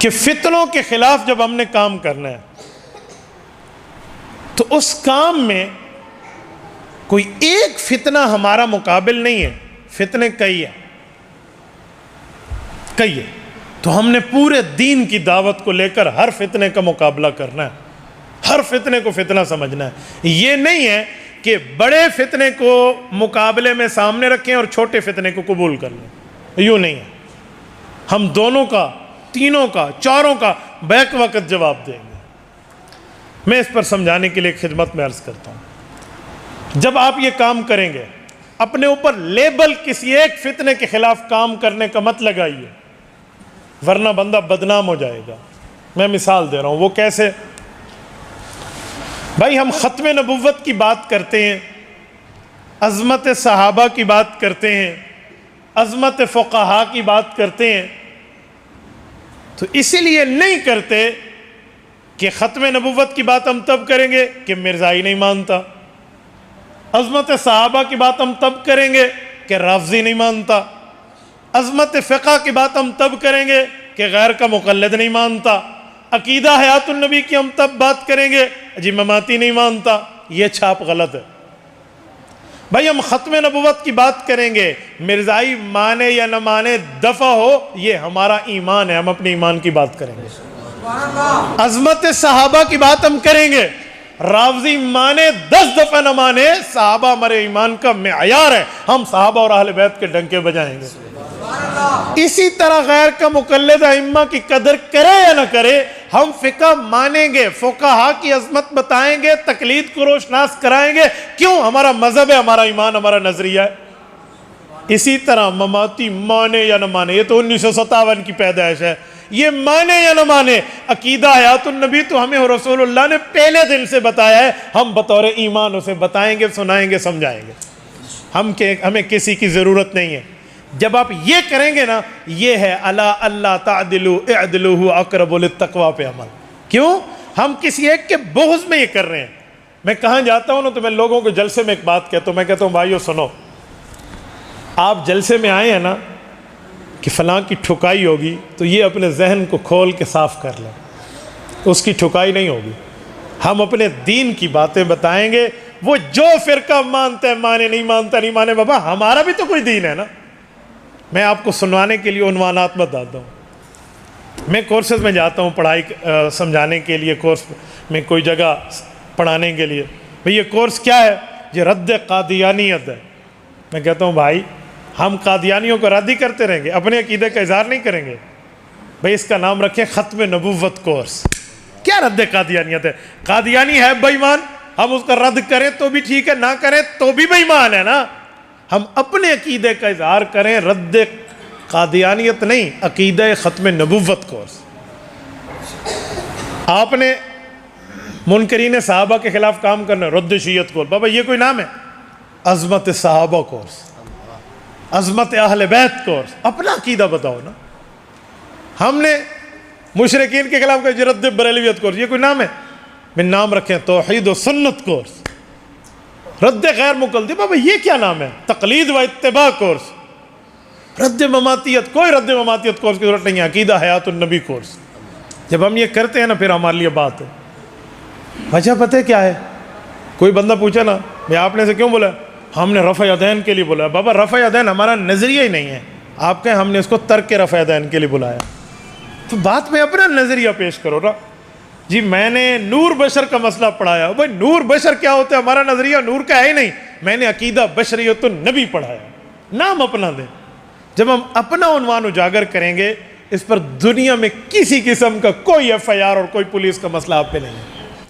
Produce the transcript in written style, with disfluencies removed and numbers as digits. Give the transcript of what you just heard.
کہ فتنوں کے خلاف جب ہم نے کام کرنا ہے تو اس کام میں کوئی ایک فتنہ ہمارا مقابل نہیں ہے، فتنے کئی ہیں، کئی ہے. تو ہم نے پورے دین کی دعوت کو لے کر ہر فتنے کا مقابلہ کرنا ہے، ہر فتنے کو فتنہ سمجھنا ہے. یہ نہیں ہے کہ بڑے فتنے کو مقابلے میں سامنے رکھیں اور چھوٹے فتنے کو قبول کر لیں، یوں نہیں ہے. ہم دونوں کا، تینوں کا، چاروں کا بیک وقت جواب دیں گے. میں اس پر سمجھانے کے لیے خدمت میں عرض کرتا ہوں، جب آپ یہ کام کریں گے اپنے اوپر لیبل کسی ایک فتنے کے خلاف کام کرنے کا مت لگائیے، ورنہ بندہ بدنام ہو جائے گا. میں مثال دے رہا ہوں، وہ کیسے؟ بھائی ہم ختم نبوت کی بات کرتے ہیں، عظمت صحابہ کی بات کرتے ہیں، عظمت فقہا کی بات کرتے ہیں، تو اسی لیے نہیں کرتے کہ ختم نبوت کی بات ہم تب کریں گے کہ مرزائی نہیں مانتا، عظمت صحابہ کی بات ہم تب کریں گے کہ رافضی نہیں مانتا، عظمت فقہ کی بات ہم تب کریں گے کہ غیر کا مقلد نہیں مانتا، عقیدہ حیات النبی کی ہم تب بات کریں گے جی مماتی نہیں مانتا. یہ چھاپ غلط ہے. بھائی ہم ختم نبوت کی بات کریں گے، مرزائی مانے یا نہ مانے دفع ہو، یہ ہمارا ایمان ہے، ہم اپنے ایمان کی بات کریں گے. عظمت صحابہ کی بات ہم کریں گے، رافضی مانے 10 دفعہ نہ مانے، صحابہ ہمارے ایمان کا معیار ہے، ہم صحابہ اور اہل بیت کے ڈنکے بجائیں گے. اسی طرح غیر کا مقلد ائمہ کی قدر کرے یا نہ کرے، ہم فقہ مانیں گے، فقہا کی عظمت بتائیں گے، تقلید کو روشناس کرائیں گے. کیوں؟ ہمارا مذہب ہے، ہمارا ایمان، ہمارا نظریہ ہے. اسی طرح مماتی مانے یا نہ مانے، یہ تو 1957 کی پیدائش ہے، یہ مانے یا نہ مانے، عقیدہ حیات النبی تو ہمیں رسول اللہ نے پہلے دن سے بتایا ہے، ہم بطور ایمان اسے بتائیں گے، سنائیں گے، سمجھائیں گے. ہمیں کسی کی ضرورت نہیں ہے. جب آپ یہ کریں گے نا، یہ ہے الا اللہ تعدلوا اعدلوا اقرب للتقوی پہ عمل. کیوں؟ ہم کسی ایک کے بغض میں یہ کر رہے ہیں. میں کہاں جاتا ہوں نا تو میں لوگوں کو جلسے میں ایک بات کہتا ہوں، میں کہتا ہوں بھائیو سنو، آپ جلسے میں آئے ہیں نا کہ فلاں کی ٹھکائی ہوگی تو یہ اپنے ذہن کو کھول کے صاف کر لیں، اس کی ٹھکائی نہیں ہوگی. ہم اپنے دین کی باتیں بتائیں گے، وہ جو فرقہ مانتا ہے مانے، نہیں مانتا نہیں مانے، بابا ہمارا بھی تو کوئی دین ہے نا. میں آپ کو سنوانے کے لیے عنوانات بتاتا ہوں. میں کورسز میں جاتا ہوں پڑھائی سمجھانے کے لیے، کورس میں کوئی جگہ پڑھانے کے لیے. بھئی یہ کورس کیا ہے؟ یہ رد قادیانیت ہے. میں کہتا ہوں بھائی ہم قادیانیوں کو رد ہی کرتے رہیں گے، اپنے عقیدے کا اظہار نہیں کریں گے. بھئی اس کا نام رکھیں ختم نبوت کورس. کیا رد قادیانیت ہے؟ قادیانی ہے بے ایمان، ہم اس کا رد کریں تو بھی ٹھیک ہے، نہ کریں تو بھی بے ایمان ہے نا. ہم اپنے عقیدے کا اظہار کریں، رد قادیانیت نہیں، عقیدہ ختم نبوت کورس. آپ نے منکرین صحابہ کے خلاف کام کرنا ہے، رد شیعت کورس. بابا یہ کوئی نام ہے؟ عظمت صحابہ کورس، عظمت اہل بیت کورس. اپنا عقیدہ بتاؤ نا. ہم نے مشرکین کے خلاف کہا رد بریلویت کورس، یہ کوئی نام ہے؟ میں نام رکھیں توحید و سنت کورس، رد غیر مقلدی. بابا یہ کیا نام ہے؟ تقلید و اتباع کورس. رد مماتیت، کوئی رد مماتیت کورس کی ضرورت نہیں ہے، عقیدہ حیات النبی کورس. جب ہم یہ کرتے ہیں نا پھر ہمارے لیے بات ہے. وجہ پتہ کیا ہے؟ کوئی بندہ پوچھا نا میں آپ نے سے کیوں بولا؟ ہم نے رفع یدین کے لیے بولا. بابا رفع یدین ہمارا نظریہ ہی نہیں ہے، آپ کہیں ہم نے اس کو ترک رفع یدین کے لیے بلایا. تو بات میں اپنا نظریہ پیش کرو نا. جی میں نے نور بشر کا مسئلہ پڑھایا. بھائی نور بشر کیا ہوتا ہے؟ ہمارا نظریہ نور کا ہے ہی نہیں. میں نے عقیدہ بشریت النبی پڑھایا. نام اپنا دیں. جب ہم اپنا عنوان اجاگر کریں گے، اس پر دنیا میں کسی قسم کا کوئی ایف آئی آر اور کوئی پولیس کا مسئلہ آپ پہ نہیں ہے.